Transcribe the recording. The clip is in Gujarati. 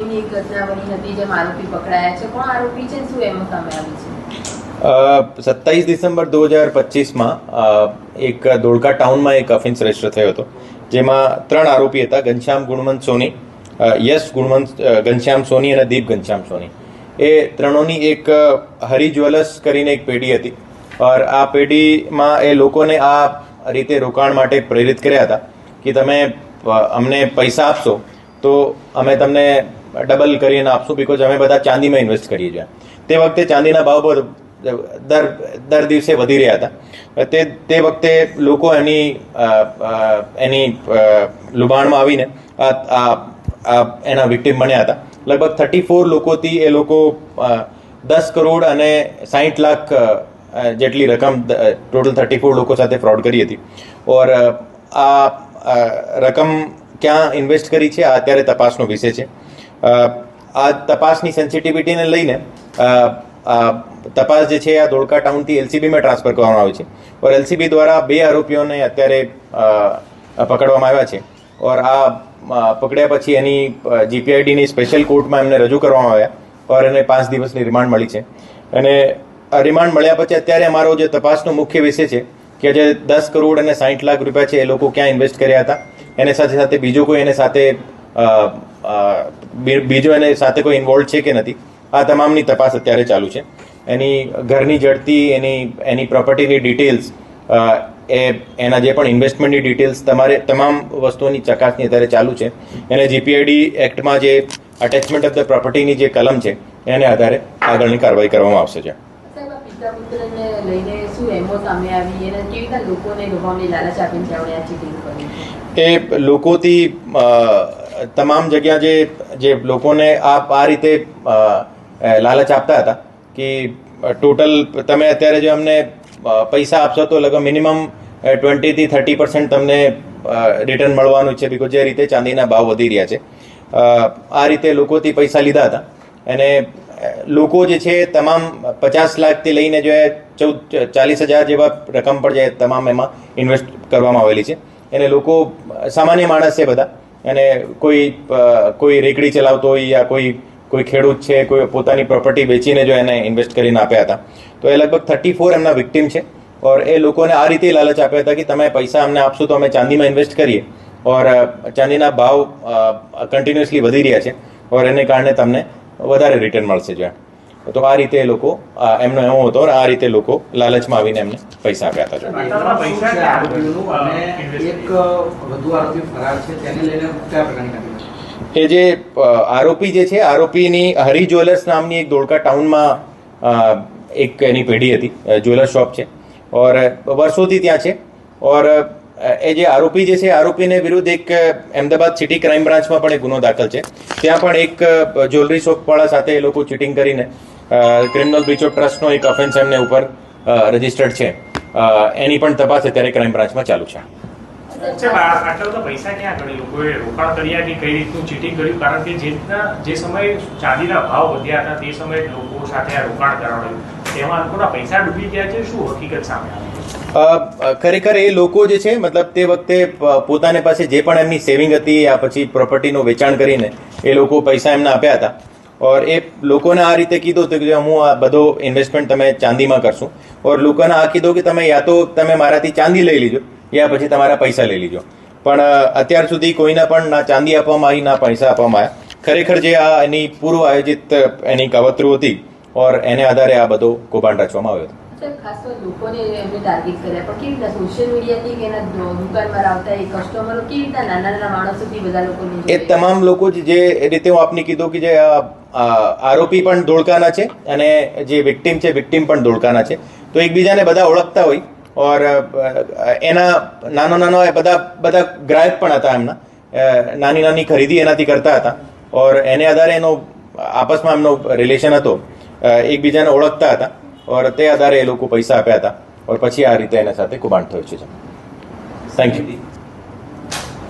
એક ઘટના બની હતી જેમાં આરોપી પકડાયા છે. કોણ આરોપી છે, શું એમાં સામે આવી છે? 27 ડિસેમ્બર 2025માં એક ધોળકા ટાઉનમાં એક ઓફેન્સ રજીસ્ટર થયો હતો, જેમાં 3 આરોપી હતા: ઘનશ્યામ ગુણવંત સોની, યશ ઘનશ્યામ સોની અને દીપ ઘનશ્યામ સોની. એ ત્રણોની એક હરી જ્વેલર્સ કરીને એક પેઢી હતી, और આ પેઢીમાં એ લોકોને આ રીતે રોકાણ માટે પ્રેરિત કર્યા હતા કે તમે અમને પૈસા આપશો તો અમે તમને ડબલ કરીને આપશું, બિકોઝ અમે બધા ચાંદીમાં ઇન્વેસ્ટ કરીએ છીએ. તે વખતે ચાંદીના ભાવ દર દિવસે વધી રહ્યા હતા. તે વખતે લોકો એની લુભાણમાં આવીને એના વિક્ટિમ બન્યા હતા. લગભગ 34 લોકોથી એ લોકો 10 કરોડ અને 60 લાખ જેટલી રકમ ટોટલ 34 લોકો સાથે ફ્રોડ કરી હતી. ઓર આ રકમ ક્યાં ઇન્વેસ્ટ કરી છે આ અત્યારે તપાસનો વિષય છે. આ તપાસની સેન્સિટિવિટીને લઈને તપાસ જે છે આ ધોળકા ટાઉનથી એલસીબીમાં ટ્રાન્સફર કરવામાં આવી છે. ઓર એલસીબી દ્વારા 2 આરોપીઓને અત્યારે પકડવામાં આવ્યા છે. ઓર આ પકડ્યા પછી એની જીપીઆઈડીની સ્પેશિયલ કોર્ટમાં એમને રજૂ કરવામાં આવ્યા. ઓર એને 5 દિવસની રિમાન્ડ મળી છે. અને રિમાન્ડ મળ્યા પછી અત્યારે અમારો જે તપાસનો મુખ્ય વિષય છે કે જે 10 કરોડ અને 60 લાખ રૂપિયા છે એ લોકો ક્યાં ઇન્વેસ્ટ કર્યા હતા, એને સાથે સાથે બીજો કોઈ એને સાથે કોઈ ઇન્વોલ્વ છે કે નથી, આ તમામની તપાસ અત્યારે ચાલુ છે. એની ઘરની જડતી, એની પ્રોપર્ટીની ડિટેલ્સ, એના જે પણ ઇન્વેસ્ટમેન્ટની ડિટેલ્સ, તમામ વસ્તુઓની ચકાસણી અત્યારે ચાલુ છે. એને જીપીઆઈડી એક્ટમાં જે અટેચમેન્ટ ઓફ ધ પ્રોપર્ટીની જે કલમ છે એને આધારે આગળની કાર્યવાહી કરવામાં આવશે છે. એ લોકોથી તમામ જગ્યા જે લોકોને આ રીતે લાલચ આપતા હતા કે ટોટલ તમે અત્યારે જો અમને પૈસા આપશો તો લગભગ મિનિમમ 20 થી 30% તમને રિટર્ન મળવાનું છે, બિકોઝ જે રીતે ચાંદીના ભાવ વધી રહ્યા છે. આ રીતે લોકોથી પૈસા લીધા હતા. અને લોકો જે છે તમામ 50 લાખથી લઈને જો 40,000 જેવા રકમ પર જે તમામ એમાં ઇન્વેસ્ટ કરવામાં આવેલી છે. એને લોકો સામાન્ય માણસ છે બધા, અને કોઈ રેકડી ચલાવતો હોય યા કોઈ ખેડૂત છે, કોઈ પોતાની પ્રોપર્ટી વેચીને જો એને ઇન્વેસ્ટ કરીને આપ્યા હતા. તો એ લગભગ 34 એમના વિક્ટિમ છે. ઓર એ લોકોને આ રીતે લાલચ આપ્યા હતા કે તમે પૈસા અમને આપશો તો અમે ચાંદીમાં ઇન્વેસ્ટ કરીએ. ઓર ચાંદીના ભાવ કન્ટિન્યુઅસલી વધી રહ્યા છે, ઓર એને કારણે તમને વધારે રિટર્ન મળશે જો. તો આ રીતે એ લોકો એમનો એવો હતો, આ રીતે લોકો લાલચમાં આવીને એમને પૈસા આપ્યા હતા. એ જે આરોપી જે છે, આરોપીની હરી જ્વેલર્સ નામની એક ધોળકા ટાઉનમાં એક એની પેઢી હતી, જ્વેલર શોપ છે, ઓર વર્ષોથી ત્યાં છે. ઓર એ જે આરોપી જે છે, આરોપીને વિરુદ્ધ એક અમદાવાદ સિટી ક્રાઇમ બ્રાન્ચમાં પણ એક ગુનો દાખલ છે. ત્યાં પણ એક જ્વેલરી શોપવાળા સાથે એ લોકો ચીટિંગ કરીને ક્રિમિનલ બ્રીચ ઓફ ટ્રસ્ટનો એક ઓફેન્સ એમને ઉપર રજીસ્ટર્ડ છે. એની પણ તપાસ અત્યારે ક્રાઇમ બ્રાન્ચમાં ચાલુ છે. આટલા બધા પૈસા ક્યાં કરી લોકોએ રોકાણ કર્યા કે કઈ રીતનું ચીટિંગ કર્યું? કારણ કે જે સમયે ચાંદીના ભાવ વધ્યા હતા તે સમયે લોકો સાથે આ રોકાણ કરાવ્યું, તેમાં લોકોના પૈસા ડૂબી ગયા છે. શું હકીકત સામે આવી? ખરેખર એ લોકો જે છે, મતલબ તે વખતે પોતાની પાસે જે પણ એમની સેવિંગ હતી આ પછી પ્રોપર્ટીનું વેચાણ કરીને એ લોકો પૈસા એમને આપ્યા હતા. ઓર એ લોકોને આ રીતે કીધું હતું કે હું આ બધો ઇન્વેસ્ટમેન્ટ તમે ચાંદીમાં કરશું. ઓર લોકોને આ કીધું કે તમે યા તો તમે મારાથી ચાંદી લઈ લીજો યા પછી તમારા પૈસા લઈ લીજો. પણ અત્યાર સુધી કોઈને પણ ના ચાંદી આપવામાં આવી ના પૈસા આપવામાં આવ્યા. ખરેખર જે આ એની પૂર્વ આયોજિત એની કાવતરું હતી, ઓર એને આધારે આ બધો કૌભાંડ રચવામાં આવ્યો હતો. ખાસ તો લોકોને એમને ટાર્ગેટ કર્યા, પણ કેવી રીતના સોશિયલ મીડિયાથી કે એના દુકાનમાં આવતા એ કસ્ટમરો કેવી રીતના નાના માણસોથી બધા લોકોને? એ તમામ લોકો જે રીતે હું આપને કીધું કે જે આરોપી પણ ધોળકાના છે અને જે વિક્ટિમ છે વિક્ટિમ પણ ધોળકાના છે, તો એકબીજાને બધા ઓળખતા હોય. ઓર એના નાનો એ બધા ગ્રાહક પણ હતા. એમના નાની ખરીદી એનાથી કરતા હતા. ઓર એને આધારે એનો આપસમાં એમનો રિલેશન હતો, એકબીજાને ઓળખતા હતા. ઓર તે આધારે એ લોકો પૈસા આપ્યા હતા. ઓર પછી આ રીતે એના સાથે કૌભાંડ થયું છે. Thank you.